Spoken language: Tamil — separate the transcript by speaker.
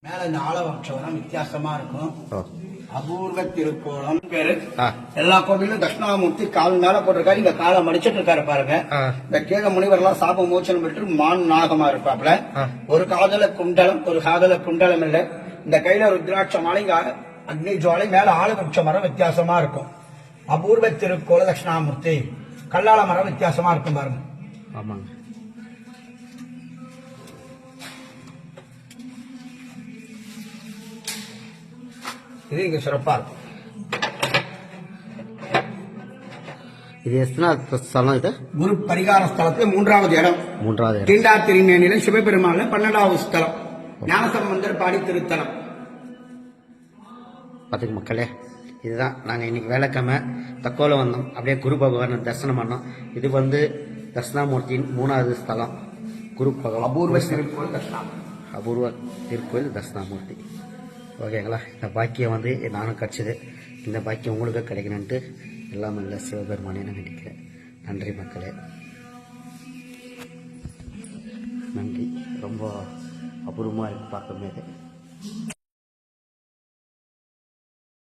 Speaker 1: மேல இந்த ஆலவட்சம் வித்தியாசமா இருக்கும். அபூர்வ திருக்கோலம் பேரு. எல்லா கோவிலும் தட்சிணாமூர்த்தி கால் மேல போட்டிருக்காரு. இந்த காலை மடிச்சிட்டு இருக்காரு பாருங்க. இந்த கீழ முனிவர் எல்லாம் சாப மோச்சனம் பெற்று மான் நாகமா இருப்பாப்ல. ஒரு காதல குண்டலம், ஒரு காதல குண்டலம் இல்ல. இந்த கையில ருத்ராட்ச மாலை, அக்னி ஜுவாலை, மேல ஆலவட்ச மரம் வித்தியாசமா இருக்கும். அபூர்வ திருக்கோல தட்சிணாமூர்த்தி. கல்லால மரம் வித்தியாசமா இருக்கும் பாருங்க.
Speaker 2: ஆமாங்க.
Speaker 1: இது இங்க சிறப்பா இருக்கும்.
Speaker 2: இது எத்தனை ஸ்தலம்? இது
Speaker 1: குரு பரிகார ஸ்தலத்துல மூன்றாவது இடம். தீண்டா திருமேனில சிவபெருமான்ல 12வது ஸ்தலம். ஞானசம்பந்தர் பாடி திருத்தலம்.
Speaker 2: பார்த்துக்கு மக்களே, இதுதான் நாங்கள் இன்னைக்கு வேலைக்கிழமை தக்கோல வந்தோம். அப்படியே குரு பகவானை தரிசனம் பண்ணோம். இது தட்சிணாமூர்த்தியின் 3வது ஸ்தலம். குரு பகவான்
Speaker 1: அபூர்வ திருக்கோயில்
Speaker 2: அபூர்வ திருக்கோயில் தட்சிணாமூர்த்தி. ஓகேங்களா? இந்த பாக்கியம் நானும் கிடச்சிது. இந்த பாக்கியம் உங்களுக்கு கிடைக்கணுன்ட்டு எல்லாம் இல்லை சிவபெருமானே நான் நினைக்கிறேன். நன்றி மக்களே, நன்றி. ரொம்ப அபூர்வமாக இருக்குது பார்க்கும்போது.